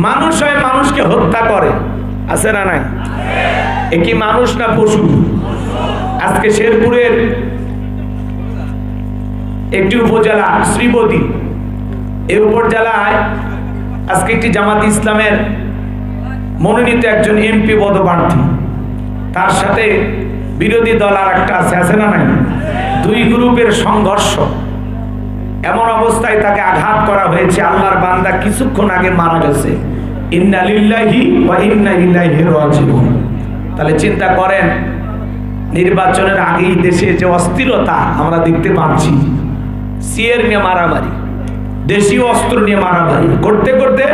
মানুষ হয় মানুষকে হত্যা করে, আছে না নাই? এ কি মানুষ না পশু? আজকে শেরপুরের একটি উপজেলা শ্রীবতী, এই উপজেলায় আজকে একটি জামাত ইসলামের মনোনীত একজন এমপি পদপ্রার্থী, তার সাথে বিরোধী দল আর একটা আছে না নাই? দুই গ্রুপের সংঘর্ষ। এমন অবস্থায় তাকে আঘাত করা হয়েছে। আল্লাহর বান্দা কিছুক্ষণ আগে মারা গেছে। ইন্না লিল্লাহি ওয়া ইন্না ইলাইহি রাজিউন। তাহলে চিন্তা করেন, নির্বাচনের আগেই দেশে যে অস্থিরতা আমরা দেখতে পাচ্ছি, সিএর নিয়ে মারামারি, দেশীয় অস্ত্র নিয়ে মারামারি করতে করতে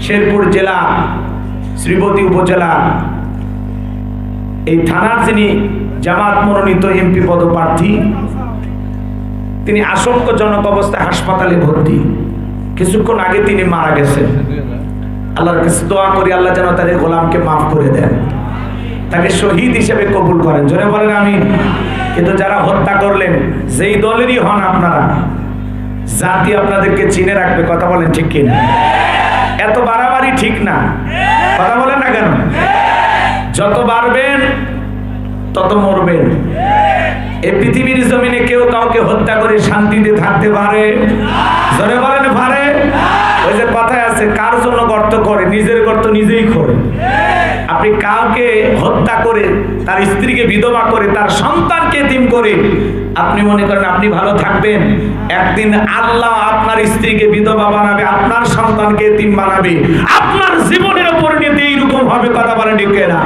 শেরপুর জেলা শ্রীবতী উপজেলা এই থানার যিনি জামাত মনোনীত এমপি পদপ্রার্থী, তিনি আশঙ্কাজনক অবস্থায় হাসপাতালে ভর্তি। কিছুক্ষণ আগে তিনি মারা গেছেন। আল্লাহর কাছে দোয়া করি আল্লাহ যেন তার গোলামকে মাফ করে দেন, তাকে শহীদ হিসেবে কবুল করেন। জোরে বলেন আমিন। কিন্তু যারা হত্যা করলেন, যেই দলেরই হন আপনারা, জাতি আপনাদেরকে চিনে রাখবে। কথা বলেন ঠিক কিনা? এত বাড়াবাড়ি ঠিক না, কথা বলেন না কেন? যত বাড়বেন তত মরবেন। এই পৃথিবীর জমিনে কেউ কাউকে হত্যা করে শান্তিতে থাকতে পারে? জোরে বলেন পারে? ওই যে কথায় আছে, কার জন্য গর্ত করে নিজের গর্ত নিজেই করে। আপনি কাউকে হত্যা করে, তার স্ত্রীকে বিধবা করে, তার সন্তানকে এতিম করে আপনি মনে করেন আপনি ভালো থাকবেন? একদিন আল্লাহ আপনার স্ত্রীকে বিধবা বানাবে, আপনার সন্তানকে এতিম বানাবে, আপনার জীবনের উপর নিয়ে এইরকম হবে। কথা বলেন ঠিক না?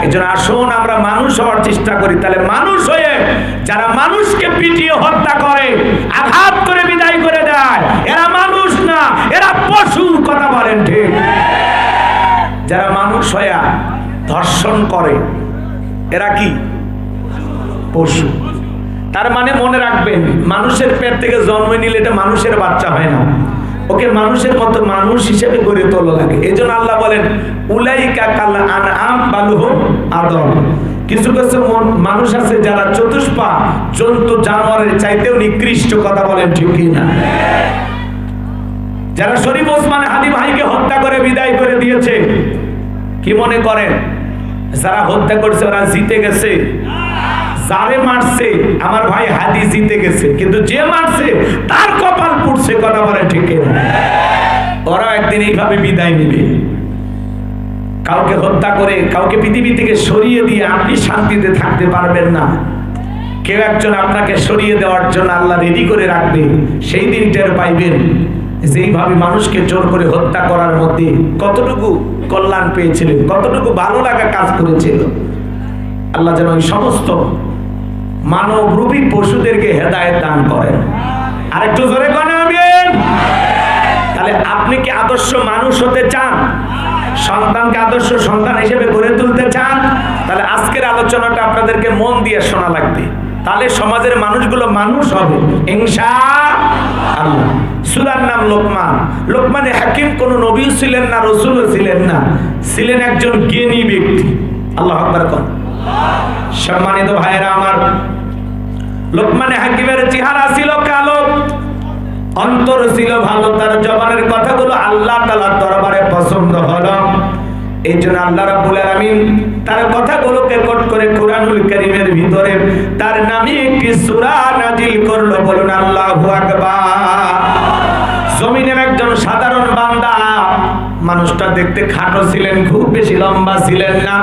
এজন্য আসুন আমরা মানুষ হওয়ার চেষ্টা করি। তাহলে মানুষ হয়ে যারা মানুষকে পিটিয়ে হত্যা করে, আঘাত করে বিদায় করে দেয়, এরা মানুষ না, এরা পশু। কথা বলেন ঠিক? যারা মানুষ হয়ে ধর্ষণ করে, এরা কি? পশু। তার মানে মনে রাখবেন, মানুষের পেট থেকে জন্ম নিলে এটা মানুষের বাচ্চা হয় না, ওকে মানুষের মতো মানুষ হিসেবে গড়ে তোলা লাগে। এই জন্য আল্লাহ বলেন উলাইকা কাল আনআম বাল হুম আদল। কিছু কিছু মানুষ আছে যারা চতুষ্পা জন্তু জানোয়ারের চাইতেও নিকৃষ্ট। কথা বলেন ঠিক কিনা? যারা শরীফ ওসমান হাদি ভাইকে হত্যা করে বিদায় করে দিয়েছে, কি মনে করেন যারা হত্যা করছে ওরা জিতে গেছে? যারে মারছে আমার ভাই হাদি জিতে গেছে, কিন্তু যে মারছে তার কপাল পুড়ছে। কথা বলে ঠিক না? ওরা একদিন এইভাবে বিদায় নেবে। কাউকে হত্যা করে, কাউকে পৃথিবী থেকে সরিয়ে দিয়ে আপনি শান্তিতে থাকতে পারবেন না। কেউ একজন আপনাকে সরিয়ে দেওয়ার জন্য আল্লাহ রেডি করে রাখবে। সেই দিন টের পাইবেন যেইভাবে মানুষকে জোর করে হত্যা করার মধ্যে কতটুকু কল্যাণ পেয়েছিলেন, কতটুকু ভালো লাগা কাজ করেছিল। আল্লাহ যেন ওই সমস্ত মানবরূপী পশুদেরকে হেদায়েত দান করেন। আরেকটু জোরে কোন আমিন। তাহলে আপনি কি আদর্শ মানুষ হতে চান? সন্তানকে আদর্শ সন্তান হিসেবে গড়ে তুলতে চান? তাহলে আজকের আলোচনাটা আপনাদেরকে মন দিয়ে শোনা লাগবে, তাহলে সমাজের মানুষগুলো মানুষ হবে ইনশাআল্লাহ। সূরার নাম লোকমান। লোকমানে হাকিম কোন নবী ছিলেন না, রাসূলও ছিলেন না, ছিলেন একজন জ্ঞানী ব্যক্তি। আল্লাহু আকবার কোন। সম্মানিত ভাইরা আমার, লোকমানে হাকিমের চেহারা ছিল কালো, অন্তর ছিল ভালো, তার জবানের কথাগুলো আল্লাহ তাআলার দরবারে পছন্দ হলো। এই জন্য আল্লাহ রাব্বুল আলামিন তার কথাগুলোকে কোট করে কুরআনুল কারীমের ভিতরে তার নামে একটি সূরা নাজিল করলো। বলুন আল্লাহু আকবার। জমিনের একজন সাধারণ বান্দা, মানুষটা দেখতে খাটো ছিলেন, খুব বেশি লম্বা ছিলেন না,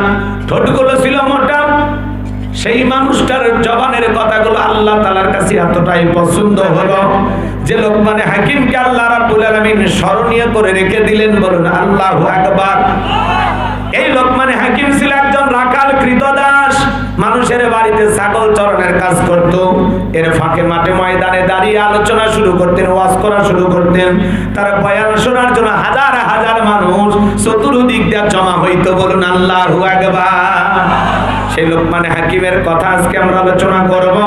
ঠোঁটগুলো ছিল মোটা। সেই মানুষটার জবানের কথাগুলো আল্লাহ তাআলার কাছে এতটাই পছন্দ হলো যে লোকমানে হাকিমকে আল্লাহ রাব্বুল আলামিন স্মরণীয় করে রেখে দিলেন। বলুন আল্লাহু আকবার। এই লোকমানে হাকিম ছিল একজন রাখাল কৃতদাস, মানুষের বাড়িতে ছাগল চরানোর কাজ করত। এর ফাঁকে মাঠে ময়দানে দাঁড়িয়ে আলোচনা শুরু করতেন, ওয়াজ করা শুরু করতেন। তার বয়ান শোনার জন্য হাজার হাজার মানুষ চতুর্দিক দিয়ে জমা হইতো। বলুন আল্লাহু আকবার। সেই লোকমানে হাকিমের কথা আজকে আমরা আলোচনা করব।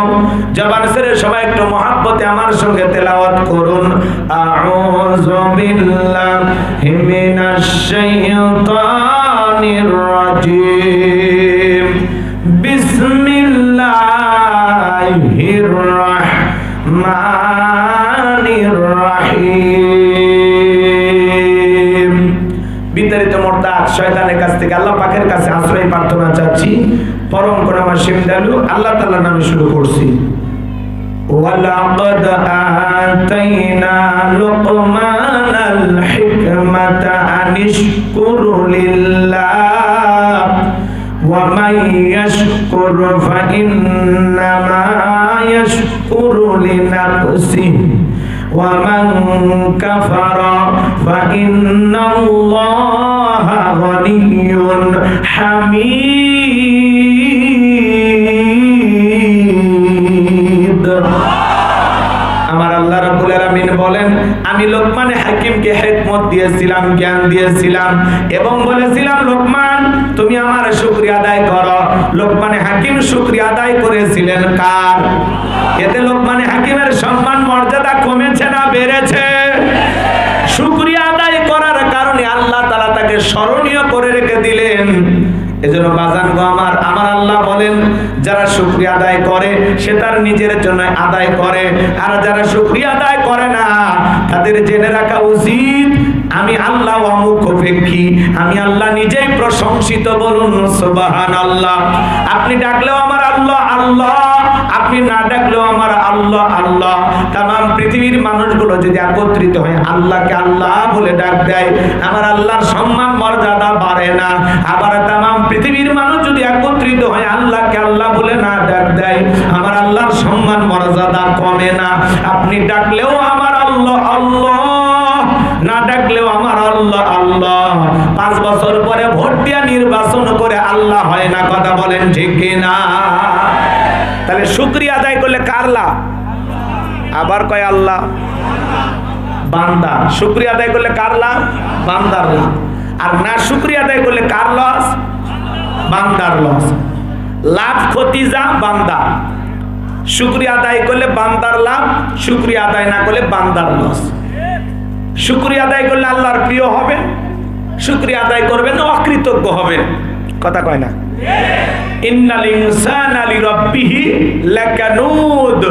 জবান ছেড়ে সবাই একটু মহব্বতে আমার সঙ্গে তেলাওয়াত করুন। আউযু বিল্লাহি মিনাশ শাইতানির রাজিম। বিসমিল্লাহির রাহমানির রাহিম। মোরতাদ শয়তানের কাছ থেকে আল্লাহ পাকের কাছে আশ্রয় প্রার্থনা চাচ্ছি। পরম করুণাময় দয়ালু আল্লাহ তাআলার নামে শুরু করছি। ওয়ালাকাদ আতাইনা লুকমানাল হিকমাতা আনিশকুর লিল্লাহ ওয়া মান ইয়াশকুর ফাইন্নামা ইয়াশকুরু লিনাফসিহি ওয়া মান কাফারা ফাইন্নাল্লাহা গনিয়্যুন হামিদ। আমার আল্লাহ রাব্বুল আলামিন বলেন, আমি লোকমান হাকিমকে হিকমত দিয়েছিলাম, জ্ঞান দিয়েছিলাম এবং বলেছিলাম লোকমান তুমি আমার শুকরিয়া আদায় করো। লোকমান হাকিম শুকরিয়া আদায় করেছিলেন কার? এতে লোকমান হাকিমের সম্মান মর্যাদা কমেছে না বেড়েছে? শুকরিয়া আদায় করার কারণে আল্লাহ তাআলা তাকে স্মরণীয় করে রেখে দিলেন। এজন্য বাজান গো আমার আল্লাহ বলেন, যারা শুকরিয়া আদায় করে সে তার নিজের জন্য আদায় করে, আর যারা শুকরিয়া আদায় করে না তাদের জেনে রাখা উচিত আমি আল্লাহ অমুখাপেক্ষী, আমি আল্লাহ নিজেই প্রশংসিত। বলুন সুবহানাল্লাহ। আপনি ডাকলেও আমার আল্লাহ আল্লাহ, আপনি না ডাকলেও আমার আল্লাহ আল্লাহ। তামাম পৃথিবীর মানুষগুলো যদি একত্রিত হয় আল্লাহকে আল্লাহ বলে ডাক দেয়, আমার আল্লাহর সম্মান মর্যাদা বাড়ে না। আবার তামাম পৃথিবীর মানুষ যদি একত্রিত হয় আল্লাহকে আল্লাহ বলে না ডাক দেয়, আমার আল্লাহর সম্মান মর্যাদা কমে না। আপনি ডাকলেও আমার আল্লাহ আল্লাহ, না ডাকলেও আমার আল্লাহ আল্লাহ। 5 বছর পরে ভোট দিয়ে নির্বাচন করে আল্লাহ হয় না, কথা বলেন ঠিক কিনা? তাহলে শুকরিয়া আদায় করলে কার লাভ? আবার কয় আল্লাহ বান্দা। শুকরিয়া আদায় করলে কার লাভ? বান্দার লাভ। আর না শুকরিয়া আদায় করলে কার লস? বান্দার লস। লাভ ক্ষতি যা বান্দা। শুকরিয়া আদায় করলে বান্দার লাভ, শুকরিয়া আদায় না করলে বান্দার লস। শুকরিয়া আদায় করলে আল্লাহর প্রিয় হবে, শুকরিয়া আদায় করবেন অকৃতজ্ঞ হবেন, কথা কয় না? ইন্নাল ইনসানা লিরাব্বিহি লাকানুদ।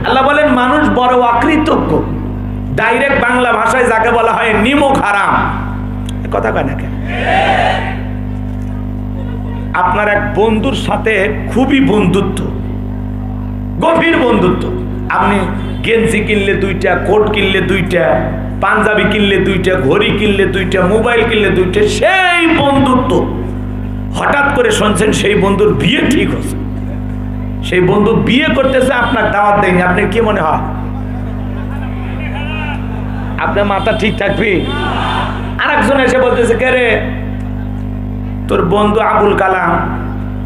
আল্লাহ বলেন মানুষ বড় অকৃতজ্ঞ। ডাইরেক্ট বাংলা ভাষায় যাকে বলা হয় নিমক হারাম, কথা কয় না? আপনার এক বন্ধুর সাথে খুবই বন্ধুত্ব, গভীর বন্ধুত্ব। আপনি গেঞ্জি কিনলে 2টা, কোট কিনলে 2টা, পাঞ্জাবি কিনলে 2টা, ঘড়ি কিনলে 2টা, মোবাইল কিনলে 2টা, সেই বন্ধুত্ব। হঠাৎ করে শুনছেন সেই বন্ধুর বিয়ে ঠিক হচ্ছে, সেই বন্ধু বিয়ে করতেছে, আপনার দাওয়াত দেয়নি। আপনার কি মনে হয়? আপনার মাথা ঠিক থাকবে? আরেকজন এসে বলতেছে, কে রে, তোর বন্ধু আবুল কালাম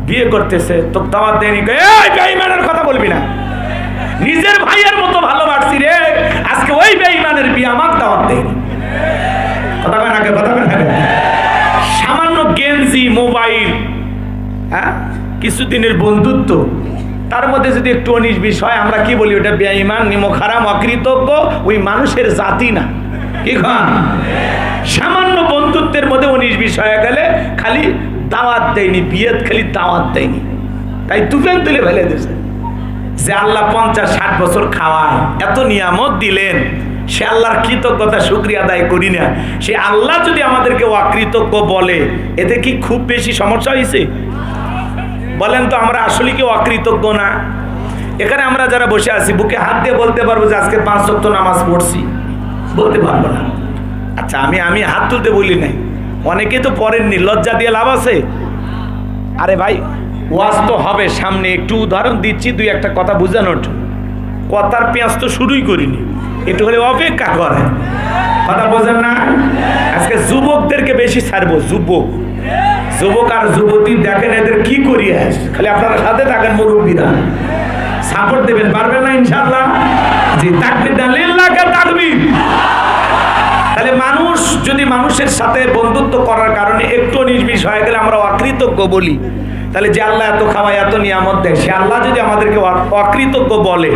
বিয়ে করতেছে, তোর দাওয়াত দেয়নি। এই বেঈমানের কথা বলবি না, নিজের ভাইয়ের মতো ভালোবাসছি রে, আজকে ওই বেঈমানের বিয়ে আমার দাওয়াত দেয়নি, কথা কয় না? কথা কয় না? সামান্য গেঞ্জি, মোবাইল, হ্যাঁ, কিছুদিনের বন্ধুত্ব, তার মধ্যে যদি একটু 19-20 হয়, আমরা কি বলি? ওটা বেঈমান, নিমক হারাম, অকৃতজ্ঞ। ওই মানুষের জাতি না, কি খান? সামান্য বন্ধুত্বের মধ্যে 19-20 হয়ে গেলে খালি দাওয়াত দেয়নি, বিয়ে খালি দাওয়াত দেয়নি, তাই তুফান তুলে ফেলে দিয়েছে। যে আল্লাহ 50-60 বছর খাওয়ায়, এত নিয়ামত দিলেন, সে আল্লাহর কৃতজ্ঞতা শুকরিয়া আদায় করি না। সে আল্লাহ যদি আমাদেরকে অকৃতজ্ঞ বলে, এতে কি খুব বেশি সমস্যা হয়েছে? বলেন তো, আমরা আসলে কি অকৃতজ্ঞ না? এখানে আমরা যারা বসে আছি বুকে হাত দিয়ে বলতে পারবো যে আজকে 5 ওয়াক্ত নামাজ পড়ছি? বলতে পারবো না। আচ্ছা, আমি হাত তুলতে বলি নাই, অনেকে তো পড়েননি, লজ্জা দিয়ে লাভ আছে? আরে ভাই, ওয়াজ তো হবে সামনে, একটু উদাহরণ দিচ্ছি 2-1টা কথা বোঝানোর জন্য। কথার পেঁয়াজ তো শুরুই করিনি, একটু হলে অপেক্ষা করে, কথা বোঝেন না? আজকে যুবকদেরকে বেশি ছাড়বো। যুবক আর যুবতী দেখেন এদের কি করিয়ে আসে, খালি আপনারা সাথে থাকেন, মুরব্বীরা সাপোর্ট দেবেন, পারবেন না ইনশাআল্লাহ? জি, তাকবীর দেন, লিল্লাহি তাকবীর। তাহলে মানুষ যদি মানুষের সাথে বন্ধুত্ব করার কারণে একটু 19-20 হয়ে গেলে আমরা অকৃতজ্ঞ বলি, তাহলে যে আল্লাহ এত খাওয়ায়, এত নিয়ামত দেয়, সে আল্লাহ যদি আমাদেরকে অকৃতজ্ঞ বলে,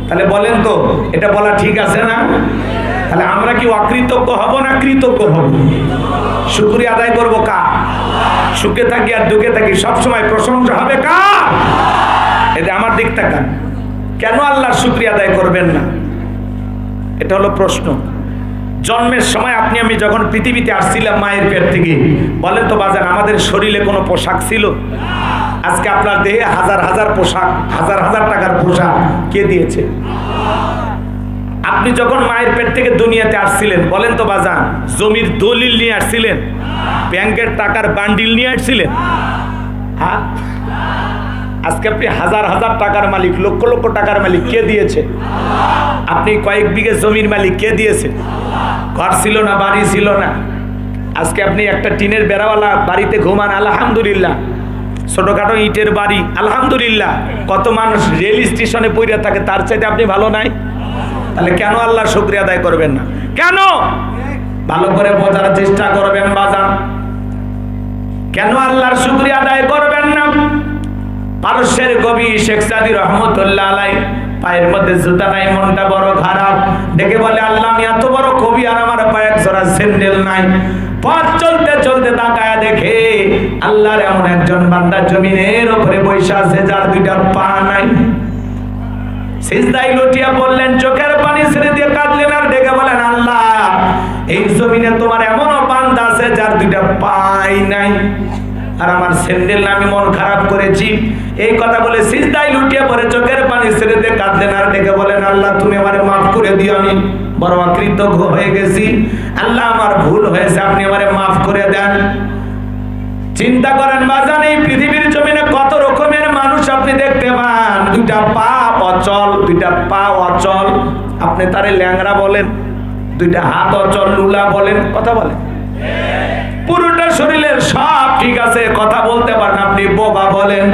তাহলে বলেন তো এটা বলা ঠিক আছে না? তাহলে আমরা কি অকৃতজ্ঞ হব না কৃতজ্ঞ হব? শুকরিয়া আদায় করবো কার? সুখে থাকি আর দুঃখে থাকি সবসময় প্রশংসা হবে কার? এতে আমার দিক তাকান, কেন আল্লাহর শুকরিয়া আদায় করবেন না? এটা হলো প্রশ্ন। জন্মের সময় আপনি আমি যখন পৃথিবীতে আসছিলাম মায়ের পেট থেকে, বলেন তো বাজান আমাদের শরীরে কোনো পোশাক ছিল? আজকে আপনার দেহে হাজার হাজার পোশাক, হাজার হাজার টাকার পোশাক কে দিয়েছে? আপনি যখন মায়ের পেট থেকে দুনিয়াতে আসছিলেন, বলেন তো বাজান জমির দলিল নিয়ে আসছিলেন? ব্যাংকের টাকার বান্ডিল নিয়ে আসছিলেন? হ্যাঁ, আজকে আপনি হাজার হাজার টাকার মালিক, লক্ষ লক্ষ টাকার মালিক কে দিয়েছে? আপনি কয়েক বিঘে জমির মালিক কে দিয়েছে? ঘর ছিল না, বাড়ি ছিল না, আজকে আপনি একটা টিনের বেড়াওয়ালা বাড়িতে ঘুমান, আলহামদুলিল্লাহ। ছোটখাটো ইটের বাড়ি, আলহামদুলিল্লাহ। কত মানুষ রেল স্টেশনে পড়ে থাকে, তার চাইতে আপনি ভালো নাই? তাহলে কেন আল্লাহর শুকরিয়া আদায় করবেন না? কেন? ভালো করে বোঝার চেষ্টা করবেন বাজান, কেন আল্লাহর শুকরিয়া আদায় করবেন না? পারস্যের কবি শেখ সাদি রহমতুল্লাহ আলাইহি পায়ের মধ্যে জুতা নাই, মনটা বড় খারাপ, ডেকে বলে আল্লাহ আমি এত বড় কবি আর আমার পায়ে এক জোড়া স্যান্ডেল নাই। পথ চলতে চলতে তাকায় দেখে আল্লাহর এমন একজন বান্দা জমিনের উপরে বসে আছে যার দুইটা পা নাই। সিজদায় লুটিয়ে বললেন, চোখের পানি ছেড়ে দিয়ে কাঁদলেন আর ডেকে বলেন আল্লাহ এই জমিনে তোমার এমন বান্দা আছে যার দুইটা পাই নাই আর আমার স্যান্ডেল আমি মন খারাপ করেছি। এই কথা বলে সিজদায় লুটিয়ে পড়ে চোখের পানি ছেড়ে দিয়ে কাঁদলেন আর ডেকে বলেন আল্লাহ তুমি আমারে মাফ করে দিও, আমি বড় অকৃতজ্ঞ হয়ে গেছি, আল্লাহ আমার ভুল হয়েছে, আপনি আমারে মাফ করে দেন। চিন্তা করেন বাজান, এই পৃথিবীর জমিনে কত রকমের মানুষ আপনি দেখতে পান, দুইটা পা অচল, দুইটা পা অচল, আপনি তারে ল্যাংড়া বলেন, দুইটা হাত অচল, লুলা বলেন, কথা বলেন, পুরোটা শরীরের সব ঠিক আছে, কথা বলতে পারেন, আপনি বোবা বলেন।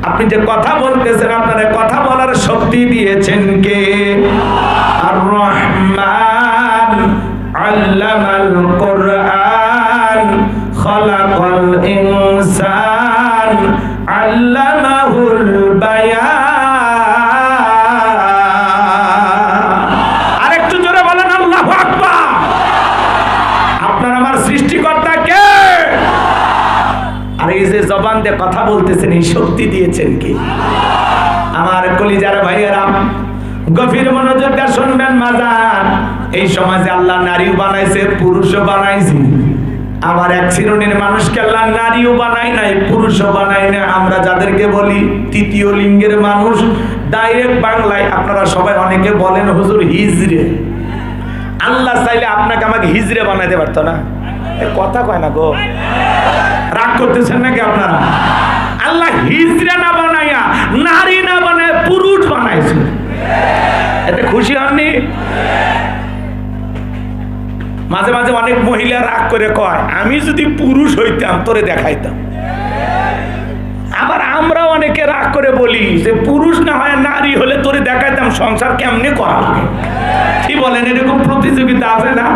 আপনি যে কথা বলতেছেন, আপনারা কথা বলার শক্তি দিয়েছেন কে? আর রহমান আল্লামাল কুরআন খালাকাল ইনসান আল্লামাহুল বায়ান। আরেকটু জোরে বলেন আল্লাহু আকবার। আপনার আমার সৃষ্টিকর্তা কে? আর এই যে জবান দিয়ে কথা বলতেছেন, এই শক্তি দিয়েছেন কি? আমার কলিজার ভাইয়েরা গভীর মনোযোগ দিয়ে শুনবেন মাজান, এই সমাজে আল্লাহ নারীও বানাইছে, পুরুষও বানাইছে। আমার এক শ্রেণীর মানুষকে আল্লাহ নারীও বানায় নাই, পুরুষও বানায় না। আমরা যাদেরকে বলি তৃতীয় লিঙ্গের মানুষ, ডাইরেক্ট বাংলায় আপনারা সবাই অনেকে বলেন হুজুর হিজড়ে। আল্লাহ চাইলে আপনাকে আমাকে হিজড়ে বানাইতে পারতো না? কথা কয় না গো, রাগ করতেছেন নাকি আপনারা? আল্লাহ হিজড়া না বানাইয়া, নারী না বানায় পুরুষ বানাইছে, এতে খুশি হননি? মাঝে মাঝে অনেক মহিলা রাগ করে কয় আমি যদি পুরুষ হইতাম তোরে দেখাইতাম। আবার আমরা অনেকে রাগ করে বলি যে পুরুষ না হয় নারী হলে তোরে দেখাইতাম সংসার কেমনে করা লাগে। কি বলেন, এরকম প্রতিযোগিতা আছে না?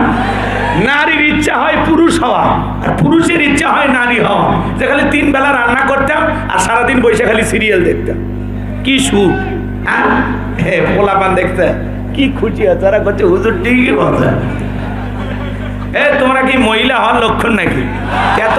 নারীর ইচ্ছা হয় পুরুষ হওয়া আর পুরুষের ইচ্ছা হয় নারী হওয়া, যে খালি 3 বেলা রান্না করতাম আর সারাদিন বসে খালি সিরিয়াল দেখতাম। কি সুখ! হ্যাঁ, পোলাপান দেখতে কি খুশি আছে, তারা করছে হুজুর ঠিকই বলছে। তোমরা কি মহিলা হওয়ার লক্ষণ নাকি? এত